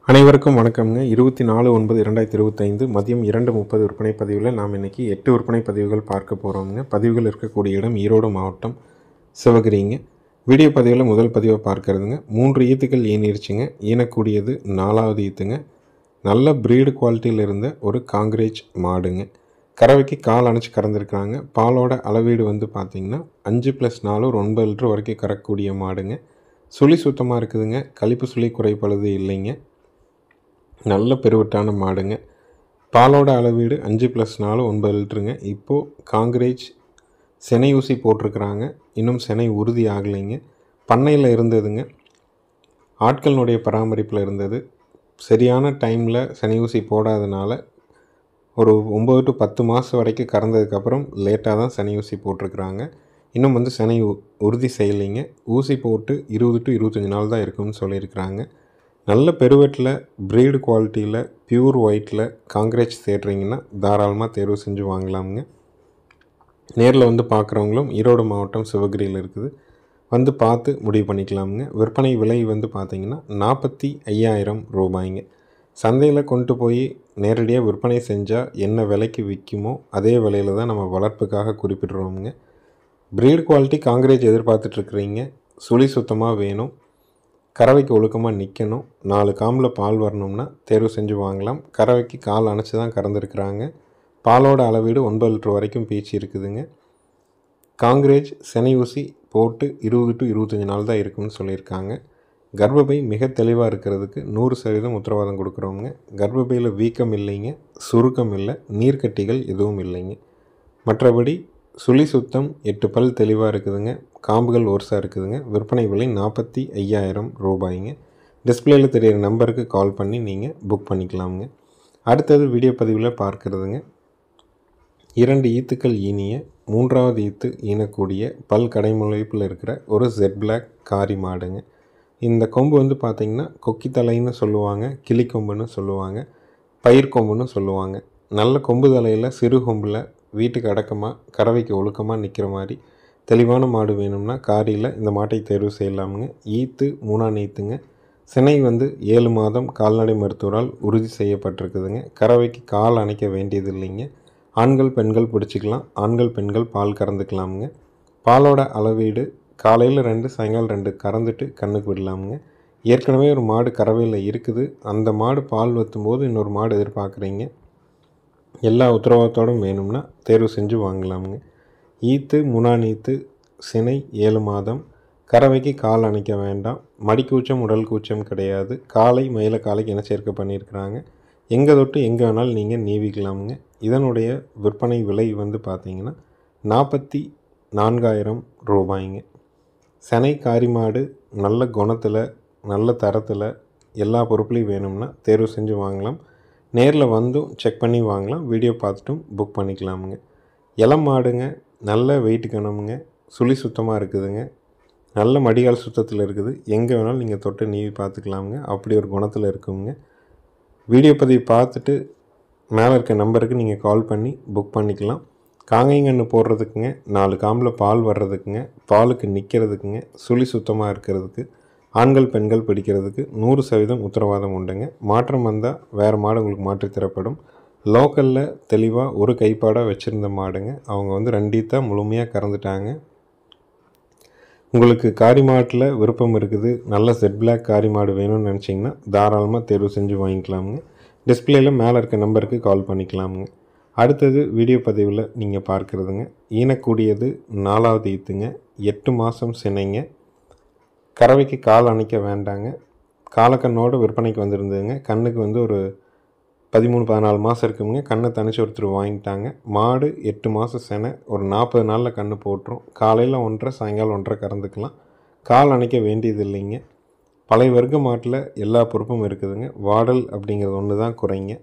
அனைவருக்கும் வணக்கம்ங்க. 24/9/2025 மதியம் 2:30 விற்பனை பதிவில் நாம் இன்றைக்கி 8 விற்பனை பதிவுகள் பார்க்க போகிறோம்ங்க. பதிவுகள் இருக்கக்கூடிய இடம் ஈரோடு மாவட்டம் சிவகிரிங்க. வீடியோ பதிவில் முதல் பதிவை பார்க்கறதுங்க. 3 ஈத்துக்கள் ஈனிருச்சுங்க. ஈனக்கூடியது 4வது ஈத்துங்க. நல்ல ப்ரீடு குவாலிட்டியில் இருந்த ஒரு காங்கிரேஜ் மாடுங்க. கறவைக்கு கால் அணைச்சி கறந்துருக்காங்க. பாலோட அளவீடு வந்து பார்த்திங்கன்னா 5+4 ஒரு 9 லிட்டர் வரைக்கும் கறக்கக்கூடிய மாடுங்க. சுழி சுத்தமாக இருக்குதுங்க. கழிப்பு சுழி குறைப்பழுது இல்லைங்க. நல்ல பெருவட்டான மாடுங்க. பாலோட அளவீடு 5+4 9 லிட்டருங்க. இப்போது காங்கிரேஜ் சினை ஊசி போட்டிருக்கிறாங்க. இன்னும் சினை உறுதி ஆகலைங்க. பண்ணையில் இருந்ததுங்க. ஆட்களினுடைய பராமரிப்பில் இருந்தது. சரியான டைமில் சினை ஊசி போடாதனால ஒரு 9 to 10 மாதம் வரைக்கும் கறந்ததுக்கப்புறம் லேட்டாக தான் சினை ஊசி போட்டிருக்கிறாங்க. இன்னும் வந்து சினை உறுதி செய்யலைங்க. ஊசி போட்டு 20 to 25 நாள் தான் இருக்குன்னு சொல்லியிருக்கிறாங்க. நல்ல பெருவெட்டில் ப்ரீடு குவாலிட்டியில் பியூர் ஒயிட்டில் காங்கிரேஜ் தேடுறீங்கன்னா தாராளமாக தேர்வு செஞ்சு வாங்கலாமுங்க. நேரில் வந்து பார்க்குறவங்களும் ஈரோடு மாவட்டம் சிவகிரியில் இருக்குது. வந்து பார்த்து முடிவு பண்ணிக்கலாமுங்க. விற்பனை விலை வந்து பார்த்திங்கன்னா 45,000 ரூபாய்ங்க. சந்தையில் கொண்டு போய் நேரடியாக விற்பனை செஞ்சால் என்ன விலைக்கு விற்குமோ அதே விலையில் தான் நம்ம வளர்ப்புக்காக குறிப்பிடுறோமுங்க. ப்ரீடு குவாலிட்டி காங்கிரேஜ் எதிர்பார்த்துட்ருக்குறீங்க. சுழி சுத்தமாக வேணும். கறவைக்கு ஒழுக்கமாக நிற்கணும். 4 காம்பில் பால் வரணும்னா தேர்வு செஞ்சு வாங்கலாம். கறவைக்கு கால் அணைச்சி தான் கறந்துருக்குறாங்க. பாலோட அளவீடு 9 லிட்டர் வரைக்கும் பீச்சு இருக்குதுங்க. காங்கிரேஜ் சினை ஊசி போட்டு 20 to 25 நாள் தான் இருக்குன்னு சொல்லியிருக்காங்க. கர்ப்பப்பை மிக தெளிவாக இருக்கிறதுக்கு 100% உத்தரவாதம் கொடுக்குறோங்க. கர்ப்பப்பையில் வீக்கம் இல்லைங்க, சுருக்கம் இல்லை, நீர்க்கட்டிகள் எதுவும் இல்லைங்க. மற்றபடி சுழி சுத்தம் 8 பல் தெளிவாக இருக்குதுங்க. காம்புகள் ஒர்ஸாக இருக்குதுங்க. விற்பனை விலை 45,000 ரூபாய்ங்க. டிஸ்பிளேயில் தெரிகிற நம்பருக்கு கால் பண்ணி நீங்கள் புக் பண்ணிக்கலாமுங்க. அடுத்தது வீடியோ பதிவில் பார்க்குறதுங்க. 2 ஈத்துக்கள் ஈனிய 3வது ஈத்து ஈனக்கூடிய பல் கடைமுளைப்பில் இருக்கிற ஒரு ஜெட் பிளாக் காரி மாடுங்க. இந்த கொம்பு வந்து பார்த்திங்கன்னா கொக்கி தலைன்னு சொல்லுவாங்க, கிளி கொம்புன்னு சொல்லுவாங்க, பயிர் கொம்புன்னு சொல்லுவாங்க. நல்ல கொம்பு தலையில் சிறு கொம்பில் வீட்டுக்கு அடக்கமாக கறவைக்கு ஒழுக்கமாக நிற்கிற மாதிரி தெளிவான மாடு வேணும்னா காரியில் இந்த மாட்டை தேர்வு செய்யலாமுங்க. ஈத்து 3ஆம் ஈத்துங்க. சினை வந்து 7 மாதம் கால்நடை மருத்துவரால் உறுதி செய்யப்பட்டிருக்குதுங்க. கறவைக்கு கால் அணைக்க வேண்டியது இல்லைங்க. ஆண்கள் பெண்கள் பிடிச்சிக்கலாம். ஆண்கள் பெண்கள் பால் கறந்துக்கலாமுங்க. பாலோட அளவீடு காலையில் 2 சாயங்காலம் 2 கறந்துட்டு கண்ணுக்கு விடலாமுங்க. ஏற்கனவே ஒரு மாடு கறவையில் இருக்குது. அந்த மாடு பால் வற்றும்போது இன்னொரு மாடு எதிர்பார்க்குறீங்க. எல்லா உத்தரவாதத்தோடும் வேணும்னா தேர்வு செஞ்சு வாங்கலாமுங்க. ஈத்து 3ஆம் ஈத்து சினை 7 மாதம். கறவைக்கு கால் அணைக்க வேண்டாம். மடிக்கூச்சம் உடல் கூச்சம் கிடையாது. காலை மயில காலைக்கு இன சேர்க்கை பண்ணியிருக்கிறாங்க. எங்கே தொட்டு எங்கே வேணாலும் நீங்கள் நீவிக்கலாமுங்க. இதனுடைய விற்பனை விலை வந்து பார்த்திங்கன்னா 44,000 ரூபாய்ங்க. சினை காரி மாடு நல்ல குணத்தில் நல்ல தரத்தில் எல்லா பொருட்களையும் வேணும்னா தேர்வு செஞ்சு வாங்கலாம். நேரில் வந்தும் செக் பண்ணி வாங்கலாம். வீடியோ பார்த்துட்டும் புக் பண்ணிக்கலாமுங்க. இளம் மாடுங்க. நல்ல வெயிட் கணமுங்க. சுழி சுத்தமாக இருக்குதுங்க. நல்ல மடிகால் சுத்தத்தில் இருக்குது. எங்கே வேணாலும் நீங்கள் தொட்டு நீவி பார்த்துக்கலாமுங்க. அப்படி ஒரு குணத்தில் இருக்குங்க. வீடியோ பதிவு பார்த்துட்டு மேலே இருக்க நம்பருக்கு நீங்கள் கால் பண்ணி புக் பண்ணிக்கலாம். காங்கைங்கன்று போடுறதுக்குங்க, 4 காம்பில் பால் வர்றதுக்குங்க, பாலுக்கு நிற்கிறதுக்குங்க, சுழி சுத்தமாக இருக்கிறதுக்கு, ஆண்கள் பெண்கள் பிடிக்கிறதுக்கு 100% உத்தரவாதம் உண்டுங்க. மாற்றம் வந்தால் வேறு மாடு உங்களுக்கு மாற்றி தரப்படும். லோக்கலில் தெளிவாக ஒரு கைப்பாடாக வச்சுருந்த மாடுங்க. அவங்க வந்து 2 ஈத்தா முழுமையாக கறந்துட்டாங்க. உங்களுக்கு காரி மாட்டில் விருப்பம் இருக்குது, நல்ல செட் பிளாக் காரி மாடு வேணும்னு நினச்சிங்கன்னா தாராளமாக தேர்வு செஞ்சு வாங்கிக்கலாமுங்க. டிஸ்பிளேயில் மேலே இருக்க நம்பருக்கு கால் பண்ணிக்கலாமுங்க. அடுத்தது வீடியோ பதிவில் நீங்கள் பார்க்குறதுங்க. ஈனக்கூடியது 4வது ஈத்துங்க. 8 மாதம் சினைங்க. கறவைக்கு கால் அணைக்க வேண்டாங்க. காலக்கண்ணோடு விற்பனைக்கு வந்திருந்ததுங்க. கண்ணுக்கு வந்து ஒரு 13-14 மாதம் இருக்குங்க. கண்ணை தனிச்சு ஒருத்தர் வாங்கிட்டாங்க. மாடு 8 மாதம் சினை. ஒரு 40 நாளில் கன்று போட்டுரும். காலையில் 1.5 சாயங்காலம் 1.5 கறந்துக்கலாம். கால் அணைக்க வேண்டியது இல்லைங்க. பழைய வர்க்க மாட்டில் எல்லா பொறுப்பும் இருக்குதுங்க. வாடல் அப்படிங்கிறது ஒன்று தான் குறைங்க.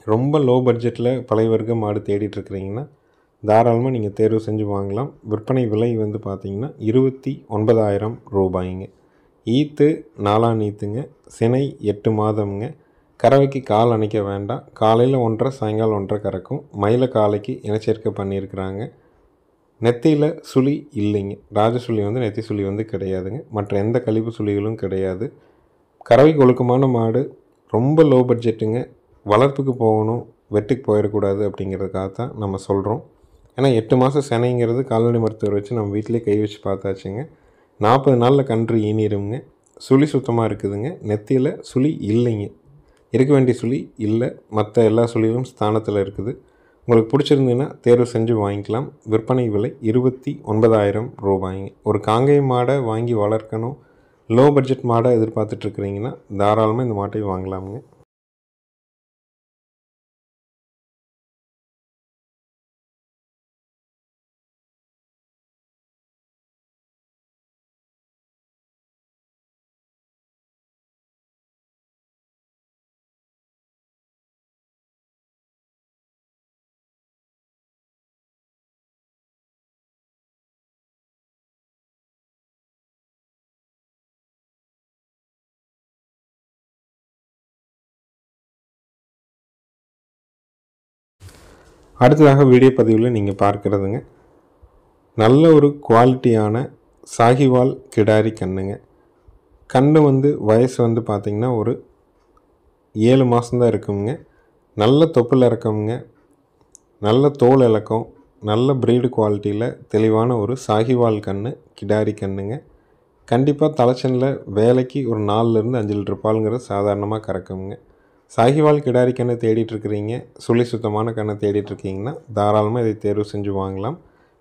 ரொம்ப லோ பட்ஜெட்டில் பழைய வர்க்க மாடு தேடிட்டுருக்கிறீங்கன்னா தாராளமாக நீங்கள் தேர்வு செஞ்சு வாங்கலாம். விற்பனை விலை வந்து பார்த்திங்கன்னா 29,000 ரூபாய்ங்க. ஈத்து 4ஆம் ஈத்துங்க. சினை 8 மாதம்ங்க. கறவைக்கு கால் அணைக்க வேண்டாம். காலையில் 1.5 சாயங்காலம் 1.5 கறக்கும். மயில காலைக்கு இனச்சேர்க்கை பண்ணியிருக்கிறாங்க. நெத்தியில் சுழி இல்லைங்க. ராஜசுழி வந்து நெத்தி சுழி வந்து கிடையாதுங்க. மற்ற எந்த கழிப்பு சுழிகளும் கிடையாது. கறவைக்கு ஒழுக்கமான மாடு, ரொம்ப லோ பட்ஜெட்டுங்க. வளர்ப்புக்கு போகணும், வெட்டுக்கு போயிடக்கூடாது அப்படிங்கிறதுக்காக தான் நம்ம சொல்கிறோம். ஏன்னா 8 மாதம் சினைங்கிறது கால்நடை மருத்துவர் வச்சு நம்ம வீட்டிலே கை வச்சு பார்த்தாச்சுங்க. 40 நாளில் கன்று ஈனிருங்க. சுழி சுத்தமாக இருக்குதுங்க. நெத்தியில் சுழி இல்லைங்க. இருக்க வேண்டிய சுழி இல்லை. மற்ற எல்லா சுழிகளும் ஸ்தானத்தில் இருக்குது. உங்களுக்கு பிடிச்சிருந்ததுன்னா தேர்வு செஞ்சு வாங்கிக்கலாம். விற்பனை விலை 29,000 ரூபாய்ங்க. ஒரு காங்கேய மாடை வாங்கி வளர்க்கணும், லோ பட்ஜெட் மாடை எதிர்பார்த்துட்ருக்குறீங்கன்னா தாராளமாக இந்த மாட்டை வாங்கலாமுங்க. அடுத்ததாக வீடியோ பதிவில் நீங்கள் பார்க்குறதுங்க, நல்ல ஒரு குவாலிட்டியான சாகிவால் கிடாரி கண்ணுங்க. கண்ணு வயசு பார்த்திங்கன்னா ஒரு 7 மாதம்தான் இருக்குங்க. நல்ல தொப்புள் இறக்கமுங்க, நல்ல தோல் இலக்கம், நல்ல ப்ரீடு குவாலிட்டியில் தெளிவான ஒரு சாகிவால் கண்ணு, கிடாரி கண்ணுங்க. கண்டிப்பாக தலைச்சனில் வேலைக்கு ஒரு 4லேருந்து 5 லிட்டர் பாலுங்கிறது சாதாரணமாக கறக்குங்க. சாகிவால் கிடாரி கண்ணை தேடிட்டுருக்கிறீங்க, சுழி சுத்தமான கண்ணை தேடிட்டுருக்கீங்கன்னா தாராளமாக இதை தேர்வு செஞ்சு வாங்கலாம்.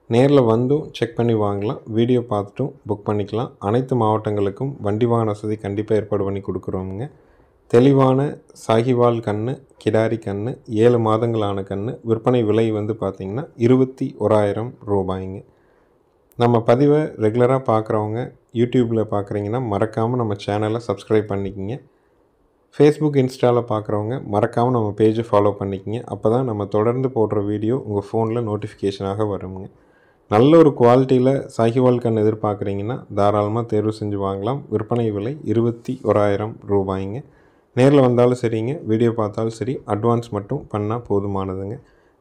நேரில் வந்தும் செக் பண்ணி வாங்கலாம். வீடியோ பார்த்துட்டும் புக் பண்ணிக்கலாம். அனைத்து மாவட்டங்களுக்கும் வண்டி வாகன வசதி கண்டிப்பாக ஏற்பாடு பண்ணி கொடுக்குறோமுங்க. தெளிவான சாகிவால் கண்ணு, கிடாரி கண்ணு, 7 மாதங்களான கண்ணு. விற்பனை விலை பார்த்திங்கன்னா 21,000 ரூபாய்ங்க. நம்ம பதிவை ரெகுலராக பார்க்குறவங்க யூடியூப்பில் பார்க்குறீங்கன்னா மறக்காமல் நம்ம சேனலை சப்ஸ்கிரைப் பண்ணிக்கிங்க. ஃபேஸ்புக், இன்ஸ்டாவில் பார்க்குறவங்க மறக்காமல் நம்ம பேஜை ஃபாலோ பண்ணிக்கிங்க. அப்போ தான் நம்ம தொடர்ந்து போடுற வீடியோ உங்கள் ஃபோனில் நோட்டிஃபிகேஷனாக வருங்க. நல்ல ஒரு குவாலிட்டியில் சாகிவால் கண் எதிர்பார்க்குறீங்கன்னா தாராளமாக தேர்வு செஞ்சு வாங்கலாம். விற்பனை விலை 21,000 ரூபாய்ங்க. நேரில் வந்தாலும் சரிங்க, வீடியோ பார்த்தாலும் சரி, அட்வான்ஸ் மட்டும் பண்ணால் போதுமானதுங்க.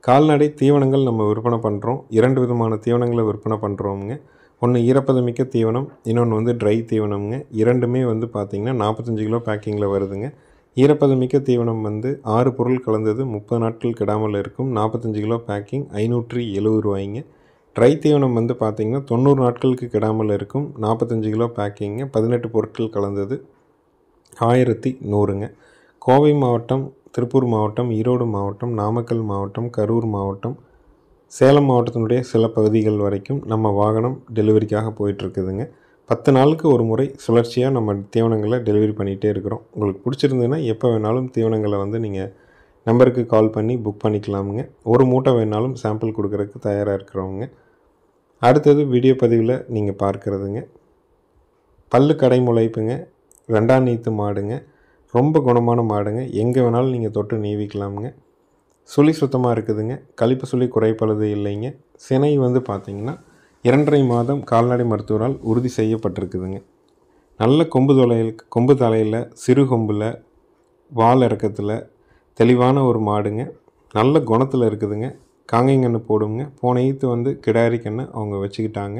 கால்நடை தீவனங்கள் நம்ம விற்பனை பண்ணுறோம். 2 விதமான தீவனங்களை விற்பனை பண்ணுறோமுங்க. ஒன்று ஈரப்பதமிக்க தீவனம், இன்னொன்று ட்ரை தீவனம்ங்க. இரண்டுமே பார்த்திங்கன்னா 45 கிலோ பேக்கிங்கில் வருதுங்க. ஈரப்பதமிக்க தீவனம் 6 பொருள் கலந்தது, 30 நாட்கள் கெடாமல் இருக்கும். 45 கிலோ பேக்கிங், 570 ரூபாய்ங்க. ட்ரை தீவனம் பார்த்திங்கன்னா 90 நாட்களுக்கு கெடாமல் இருக்கும். 45 கிலோ பேக்கிங்க, 18 பொருட்கள் கலந்தது, 1100ங்க. கோவை மாவட்டம், திருப்பூர் மாவட்டம், ஈரோடு மாவட்டம், நாமக்கல் மாவட்டம், கரூர் மாவட்டம், சேலம் மாவட்டத்தினுடைய சில பகுதிகள் வரைக்கும் நம்ம வாகனம் டெலிவரிக்காக போயிட்டுருக்குதுங்க. 10 நாளுக்கு ஒரு முறை சுழற்சியாக நம்ம தீவனங்களை டெலிவரி பண்ணிகிட்டே இருக்கிறோம். உங்களுக்கு பிடிச்சிருந்ததுன்னா எப்போ வேணாலும் தீவனங்களை நீங்கள் நம்பருக்கு கால் பண்ணி புக் பண்ணிக்கலாமுங்க. ஒரு மூட்டை வேணாலும் சாம்பிள் கொடுக்குறதுக்கு தயாராக இருக்கிறவங்க. அடுத்தது வீடியோ பதிவில் நீங்கள் பார்க்குறதுங்க, பல்லு கடை முளைப்புங்க, 2ஆம் நீத்து மாடுங்க. ரொம்ப குணமான மாடுங்க. எங்கே வேணாலும் நீங்கள் தொட்டு நீவிக்கலாமுங்க. சுழி சுத்தமாக இருக்குதுங்க. கழிப்பு சுழி குறைப்பழுது இல்லைங்க. சினை பார்த்திங்கன்னா 2.5 மாதம் கால்நடை மருத்துவரால் உறுதி செய்யப்பட்டிருக்குதுங்க. நல்ல கொம்பு தலையில், சிறு கொம்பில், வால் இறக்கத்தில் தெளிவான ஒரு மாடுங்க. நல்ல குணத்தில் இருக்குதுங்க. காங்கைங்கன்று போடுங்க. போன ஈத்து கிடாரி கன்று அவங்க வச்சுக்கிட்டாங்க.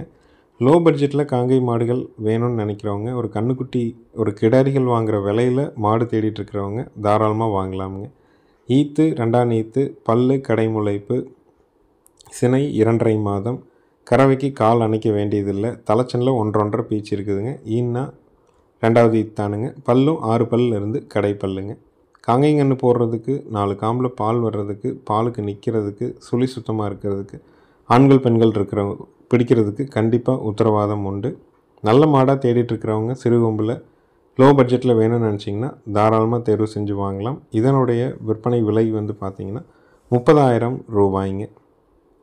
லோ பட்ஜெட்டில் காங்கை மாடுகள் வேணும்னு நினைக்கிறவங்க, ஒரு கண்ணுக்குட்டி, ஒரு கிடாரிகள் வாங்குகிற விலையில் மாடு தேடிட்டுருக்கிறவங்க தாராளமாக வாங்கலாமுங்க. ஈத்து 2ஆம் ஈத்து, பல்லு கடை முளைப்பு, சினை 2.5 மாதம், கறவைக்கு கால் அணைக்க வேண்டியதில்லை. தலைச்சனில் 1.5 பீச்சு இருக்குதுங்க. ஈன்னா 2வது ஈத்தானுங்க. பல்லும் 6 பல்லிருந்து கடை பல்லுங்க. காங்கைங்கன்று போடுறதுக்கு, 4 காம்பில் பால் வர்றதுக்கு, பாலுக்கு நிற்கிறதுக்கு, சுழி சுத்தமாக இருக்கிறதுக்கு, ஆண்கள் பெண்கள் பிடிக்கிறதுக்கு கண்டிப்பாக உத்தரவாதம் உண்டு. நல்ல மாடாக தேடிட்டுருக்கிறவங்க சிறு கொம்பில் லோ பட்ஜெட்டில் வேணும்னு நினச்சிங்கன்னா தாராளமாக தேர்வு செஞ்சு வாங்கலாம். இதனுடைய விற்பனை விலை பார்த்திங்கன்னா 30,000 ரூபாய்ங்க.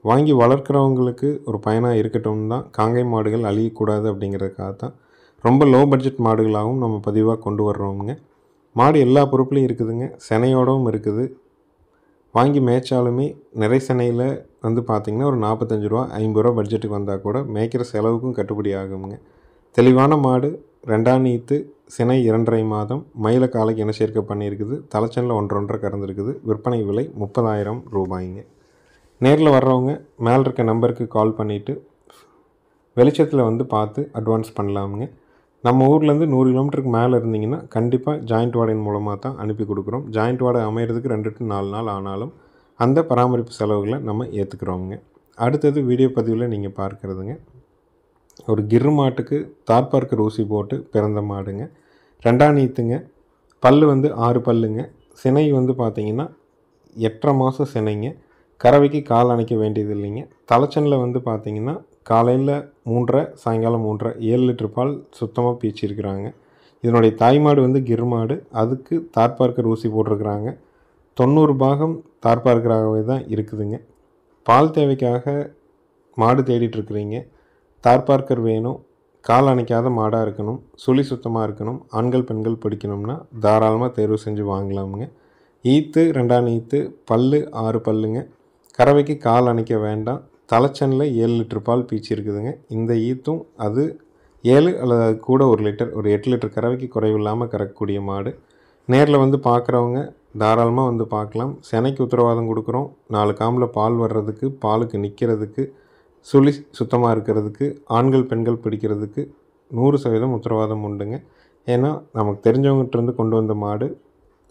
வாங்கி வளர்க்குறவங்களுக்கு ஒரு பயனாக இருக்கட்டும் தான் காங்கை மாடுகள் அழியக்கூடாது அப்படிங்கிறதுக்காக தான் ரொம்ப லோ பட்ஜெட் மாடுகளாகவும் நம்ம பதிவாக கொண்டு வர்றோமுங்க. மாடு எல்லா பொறுப்புலையும் இருக்குதுங்க. சினையோடவும் இருக்குது. வாங்கி மேய்ச்சாலுமே நிறை சினையில் பார்த்திங்கன்னா ஒரு 45 ரூபா 50 ரூபா பட்ஜெட்டுக்கு வந்தால் கூட மேய்க்கிற செலவுக்கும் கட்டுப்படி ஆகுங்க. தெளிவான மாடு, 2ஆம் ஈத்து, சினை 2.5 மாதம், மயில காலைக்கு இன சேர்க்கை பண்ணியிருக்குது. தலைச்சனில் 1.5 கறந்துருக்குது. விற்பனை விலை 30,000 ரூபாய்ங்க. நேரில் வர்றவங்க மேலே இருக்க நம்பருக்கு கால் பண்ணிவிட்டு வெளிச்சத்தில் பார்த்து அட்வான்ஸ் பண்ணலாமுங்க. நம்ம ஊர்லேருந்து 100 கிலோமீட்டருக்கு மேலே இருந்தீங்கன்னா கண்டிப்பாக ஜாயிண்ட் வாடகையின் மூலமாக தான் அனுப்பி கொடுக்குறோம். ஜாயிண்ட் வாடகை அமைகிறதுக்கு 2 to 4 நாள் ஆனாலும் அந்த பராமரிப்பு செலவுகளை நம்ம ஏற்றுக்குறோங்க. அடுத்தது வீடியோ பதிவில் நீங்கள் பார்க்குறதுங்க, ஒரு கிர் மாட்டுக்கு தார்பார்க்கர் ஊசி போட்டு பிறந்த மாடுங்க. 2ஆம் நீத்துங்க. பல் வந்து 6 பல்லுங்க. சினை வந்து பார்த்திங்கன்னா 8.5 மாதம் சினைங்க. கறவைக்கு கால் அணைக்க வேண்டியது இல்லைங்க. தலைச்சனில் வந்து பார்த்திங்கன்னா காலையில் 3:30 சாயங்காலம் 3:30 7 லிட்டர் பால் சுத்தமாக பீச்சிருக்கிறாங்க. இதனுடைய தாய்மாடு வந்து கிர் மாடு. அதுக்கு தார்பார்க்கர் ஊசி போட்டிருக்கிறாங்க. 90 பாகம் தார்பார்க்கராகவே தான் இருக்குதுங்க. பால் தேவைக்காக மாடு தேடிட்டுருக்குறீங்க, தார்பார்க்கர் வேணும், கால் அணைக்காத மாடாக இருக்கணும், சுழி சுத்தமாக இருக்கணும், ஆண்கள் பெண்கள் பிடிக்கணும்னா தாராளமாக தேர்வு செஞ்சு வாங்கலாமுங்க. ஈத்து 2ஆம் ஈத்து, பல்லு 6 பல்லுங்க. கறவைக்கு கால் அணைக்க வேண்டாம். தலைச்சனில் 7 லிட்டர் பால் பீச்சி இருக்குதுங்க. இந்த ஈத்தும் அது 7 அல்லது அது கூட 1 லிட்டர், ஒரு 8 லிட்டர் கறவைக்கு குறைவில்லாமல் கறக்கக்கூடிய மாடு. நேரில் வந்து பார்க்குறவங்க தாராளமாக வந்து பார்க்கலாம். சினைக்கு உத்தரவாதம் கொடுக்குறோம். 4 காம்பில் பால் வர்றதுக்கு, பாலுக்கு நிற்கிறதுக்கு, சுழி சுத்தமாக இருக்கிறதுக்கு, ஆண்கள் பெண்கள் பிடிக்கிறதுக்கு 100% உத்தரவாதம் உண்டுங்க. ஏன்னா நமக்கு தெரிஞ்சவங்ககிட்டருந்து கொண்டு வந்த மாடு,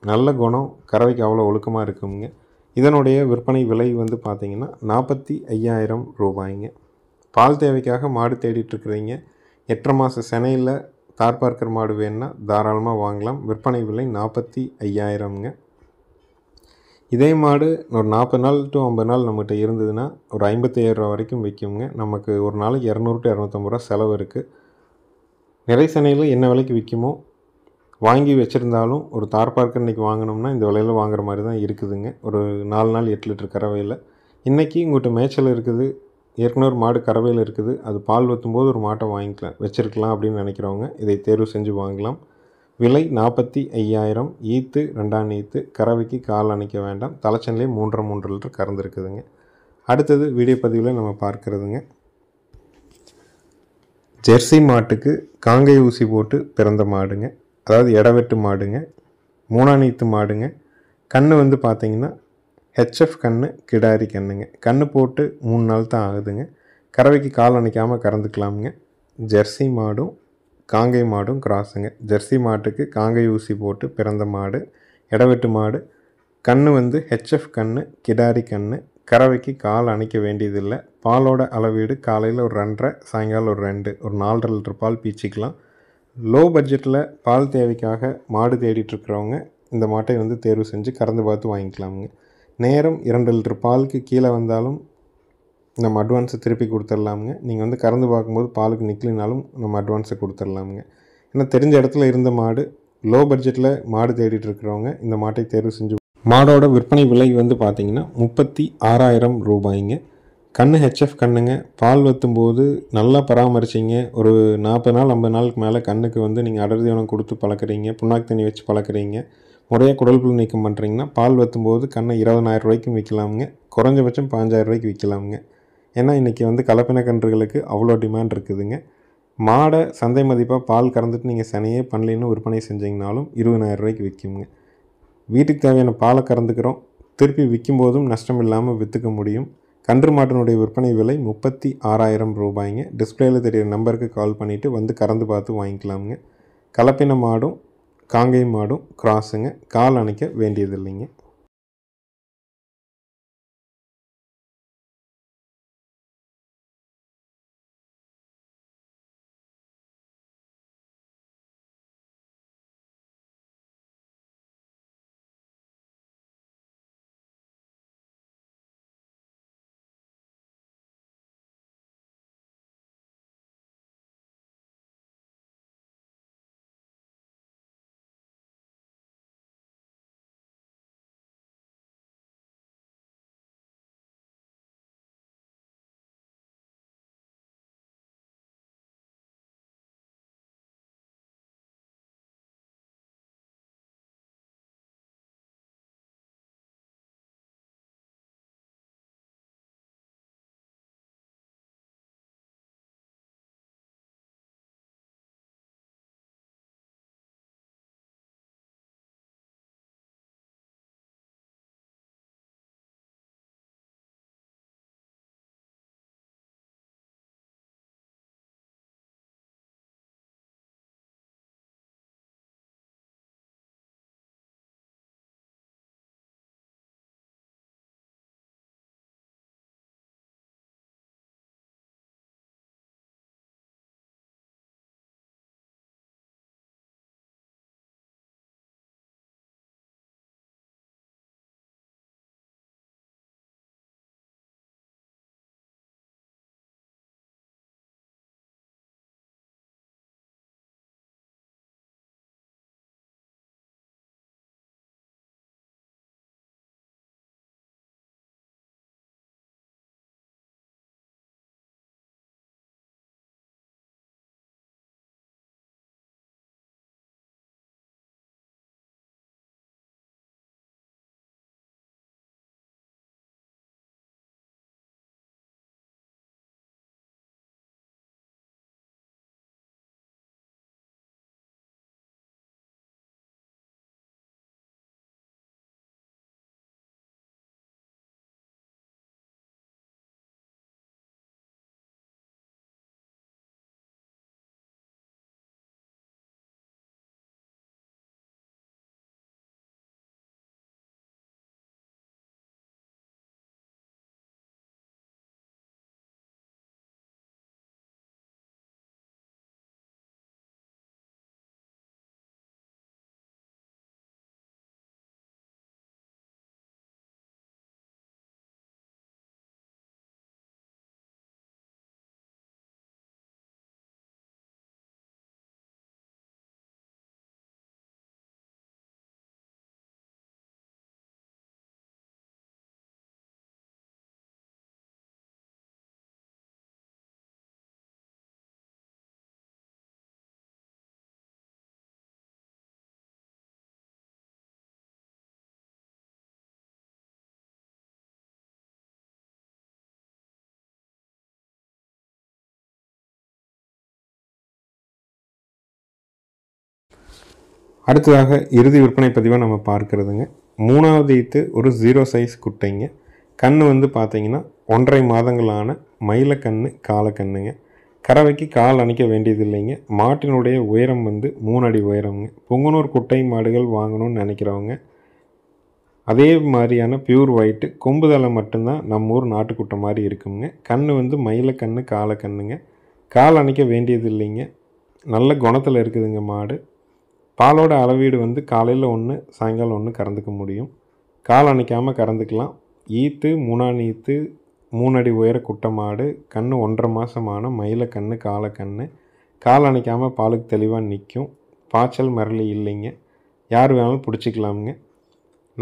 நல்ல குணம், கறவைக்கு அவ்வளோ ஒழுக்கமாக இருக்குங்க. இதனுடைய விற்பனை விலை வந்து பார்த்திங்கன்னா 45,000 ரூபாய்ங்க. பால் தேவைக்காக மாடு தேடிட்டுருக்குறீங்க, 8.5 மாத சினையில் தார்பார்க்கர் மாடு வேணுன்னா தாராளமாக வாங்கலாம். விற்பனை விலை 45,000ங்க. இதே மாடு ஒரு 40 நாள் to 50 நாள் நம்மகிட்ட இருந்ததுன்னா ஒரு 55,000 ரூபா வரைக்கும் விற்குங்க. நமக்கு ஒரு நாளைக்கு 200 to 250 ரூபா செலவு இருக்குது. நிறை சினையில் என்ன விலைக்கு விற்குமோ வாங்கி வச்சுருந்தாலும் ஒரு தார்பார்க்கர் இன்றைக்கி வாங்கினோம்னா இந்த விலையில் வாங்குற மாதிரி தான் இருக்குதுங்க. ஒரு 4 நாள் 8 லிட்டர் கறவையில். இன்றைக்கி உங்கள்கிட்ட மேய்ச்சல் இருக்குது, ஏற்கனவே ஒரு மாடு கறவையில் இருக்குது, அது பால் வற்றும்போது ஒரு மாட்டை வாங்கிக்கலாம் வச்சுருக்கலாம் அப்படின்னு நினைக்கிறவங்க இதை தேர்வு செஞ்சு வாங்கலாம். விலை 45,000. ஈத்து 2ஆம் ஈத்து. கறவைக்கு கால் அணைக்க வேண்டாம். தலைச்சனிலே 3 லிட்டர் கறந்துருக்குதுங்க. அடுத்தது வீடியோ பதிவில் நம்ம பார்க்குறதுங்க, ஜெர்சி மாட்டுக்கு காங்கை ஊசி போட்டு பிறந்த மாடுங்க. அதாவது இடவெட்டு மாடுங்க. 3ஆம் ஈத்து மாடுங்க. கன்று வந்து பார்த்திங்கன்னா ஹெச்எஃப் கன்று, கிடாரி கன்றுங்க. கன்று போட்டு 3 நாள் தான் ஆகுதுங்க. கறவைக்கு கால் அணைக்காமல் கறந்துக்கலாமுங்க. ஜெர்சி மாடும் காங்கை மாடும் கிராஸுங்க. ஜெர்சி மாட்டுக்கு காங்கை ஊசி போட்டு பிறந்த மாடு, இடவெட்டு மாடு. கன்று வந்து ஹெச்எஃப் கன்று, கிடாரி கன்று. கறவைக்கு கால் அணைக்க வேண்டியதில்லை. பாலோட அளவீடு காலையில் ஒரு 2.5, சாயங்காலம் ஒரு 2, ஒரு 4.5 லிட்டர் பால் பீச்சிக்கலாம். லோ பட்ஜெட்டில் பால் தேவைக்காக மாடு தேடிட்டுருக்கிறவங்க இந்த மாட்டை வந்து தேர்வு செஞ்சு கறந்து பார்த்து வாங்கிக்கலாமுங்க. நேரம் 2 லிட்டர் பாலுக்கு கீழே வந்தாலும் நம்ம அட்வான்ஸை திருப்பி கொடுத்துர்லாமுங்க. நீங்கள் வந்து கறந்து பார்க்கும்போது பாலுக்கு நிற்கலினாலும் நம்ம அட்வான்ஸை கொடுத்துர்லாமுங்க. ஏன்னா தெரிஞ்ச இடத்துல இருந்த மாடு, லோ பட்ஜெட்டில் மாடு தேடிட்டு இருக்கிறவங்க இந்த மாட்டை தேர்வு செஞ்சு. மாடோட விற்பனை விலை வந்து பார்த்திங்கன்னா 36,000 ரூபாய்ங்க. கன்று ஹெச்எஃப் கன்றுங்க. பால் வற்றும்போது நல்லா பராமரிச்சிங்க, ஒரு 40 நாள் 50 நாளுக்கு மேலே கன்றுக்கு வந்து நீங்கள் அடர் தீவனம் கொடுத்து பழக்கிறீங்க, புண்ணாக்கு தண்ணி வச்சு பழக்கிறீங்க, முறையாக குடல் புழு நீக்கம் பண்ணுறீங்கன்னா பால் வற்றும்போது கன்றை 20,000 ரூபாய்க்கும் விற்கலாமுங்க. குறைஞ்சபட்சம் 15,000 ரூபாய்க்கு விற்கலாமுங்க. ஏன்னா இன்றைக்கி வந்து கலப்பின கன்றுகளுக்கு அவ்வளோ டிமாண்ட் இருக்குதுங்க. மாடை சந்தை மதிப்பாக பால் கறந்துட்டு நீங்கள் சனையே பண்ணலின்னு விற்பனை செஞ்சிங்கனாலும் 20,000 ரூபாய்க்கு விற்குங்க. வீட்டுக்கு தேவையான பாலை கறந்துக்கிறோம், திருப்பி விற்கும்போதும் நஷ்டம் இல்லாமல் விற்றுக்க முடியும். கன்று மாட்டினுடைய விற்பனை விலை 36,000 ரூபாய்ங்க. டிஸ்பிளேயில் தெரிகிற நம்பருக்கு கால் பண்ணிவிட்டு வந்து கறந்து பார்த்து வாங்கிக்கலாமுங்க. கலப்பின மாடும் காங்கை மாடும் கிராஸுங்க. கால் அணைக்க வேண்டியதில்லைங்க. அடுத்ததாக இறுதி விற்பனை பதிவாக நம்ம பார்க்குறதுங்க. 3வது ஈத்து ஒரு 0 சைஸ் குட்டைங்க. கன்று வந்து பார்த்தீங்கன்னா 1.5 மாதங்களான மயிலக்கன்று காலக்கண்ணுங்க. கறவைக்கு கால் அணைக்க வேண்டியது இல்லைங்க. மாட்டினுடைய உயரம் வந்து 3 அடி உயரம்ங்க. பொங்கனூர் குட்டை மாடுகள் வாங்கணும்னு நினைக்கிறவங்க அதே மாதிரியான பியூர் ஒயிட்டு கொம்பு தலை மட்டும்தான் நம்ம ஊர் நாட்டுக்குட்டை மாதிரி இருக்குங்க. கன்று வந்து மயிலக்கன்று காலக்கண்ணுங்க. கால் அணைக்க வேண்டியது இல்லைங்க. நல்ல குணத்தில் இருக்குதுங்க மாடு. பாலோட அளவீடு வந்து காலையில் 1 சாயங்காலம் 1 கறந்துக்க முடியும். கால் அணைக்காமல் கறந்துக்கலாம். ஈத்து 3ஆம் ஈத்து 3 அடி உயர குட்டை மாடு. கன்று 1.5 மாதமான மயிலக்கன்று காலக்கன்று. கால் அணைக்காமல் பாலுக்கு தெளிவாக நிற்கும். பாய்ச்சல் மரளி இல்லைங்க. யார் வேணாலும் பிடிச்சிக்கலாமுங்க.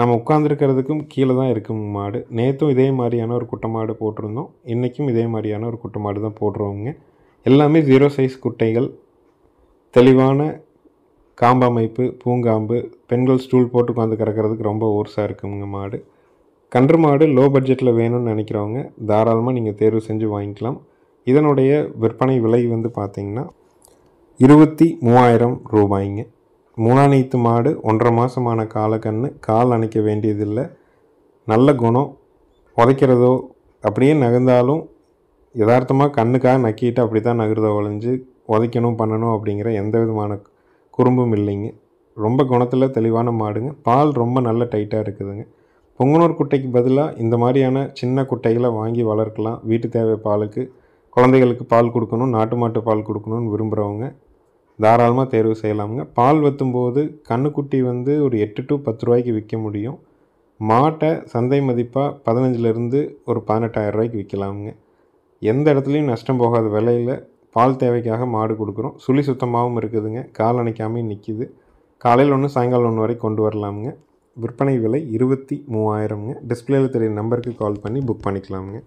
நம்ம உட்காந்துருக்கிறதுக்கும் கீழே தான் இருக்குங்க மாடு. நேற்றும் இதே மாதிரியான ஒரு குட்டை மாடு போட்டிருந்தோம். இன்றைக்கும் இதே மாதிரியான ஒரு குட்டை மாடு தான் போடுறோங்க. எல்லாமே 0 சைஸ் குட்டைகள். தெளிவான காம்பமைப்பு, பூங்காம்பு, பெண்கள் ஸ்டூல் போட்டு உட்காந்து கறக்கிறதுக்கு ரொம்ப ஓர்ஸாக இருக்குங்க மாடு. கன்று மாடு லோ பட்ஜெட்டில் வேணும்னு நினைக்கிறவங்க தாராளமாக நீங்கள் தேர்வு செஞ்சு வாங்கிக்கலாம். இதனுடைய விற்பனை விலை வந்து பார்த்திங்கன்னா 23,000 ரூபாய்ங்க. 3ஆம் ஈத்து மாடு 1.5 மாதமான காலக்கன்று. கால் அணைக்க வேண்டியதில்லை. நல்ல குணம். உதைக்கிறதோ அப்படியே நகர்ந்தாலும் யதார்த்தமாக கண்ணுக்காக நக்கிட்டு அப்படி தான் நகர்தோ ஒழிஞ்சு உதைக்கணும் பண்ணணும் அப்படிங்கிற எந்த விதமான குறும்பும் இல்லைங்க. ரொம்ப குணத்தில் தெளிவான மாடுங்க. பால் ரொம்ப நல்ல டைட்டாக இருக்குதுங்க. பொங்கனூர் குட்டைக்கு பதிலாக இந்த மாதிரியான சின்ன குட்டைகளை வாங்கி வளர்க்கலாம். வீட்டு தேவை பாலுக்கு, குழந்தைகளுக்கு பால் கொடுக்கணும், நாட்டு மாட்டு பால் கொடுக்கணும்னு விரும்புகிறவங்க தாராளமாக தேர்வு செய்யலாமுங்க. பால் வற்றும்போது கன்றுக்குட்டி வந்து ஒரு 8 to 10 ரூபாய்க்கு விற்க முடியும். மாட்டை சந்தை மதிப்பாக 15லேருந்து ஒரு 18,000 ரூபாய்க்கு விற்கலாமுங்க. எந்த இடத்துலையும் நஷ்டம் போகாத விலையில் பால் தேவைக்காக மாடு கொடுக்குறோம். சுழி சுத்தமாகவும் இருக்குதுங்க. கால் அணைக்காமல் நிற்கிது. காலையில் 1 சாயங்காலம் 1 வரை கொண்டு வரலாமுங்க. விற்பனை விலை 23,000ங்க. டிஸ்பிளேயில் தெரியுற நம்பருக்கு கால் பண்ணி புக் பண்ணிக்கலாமுங்க.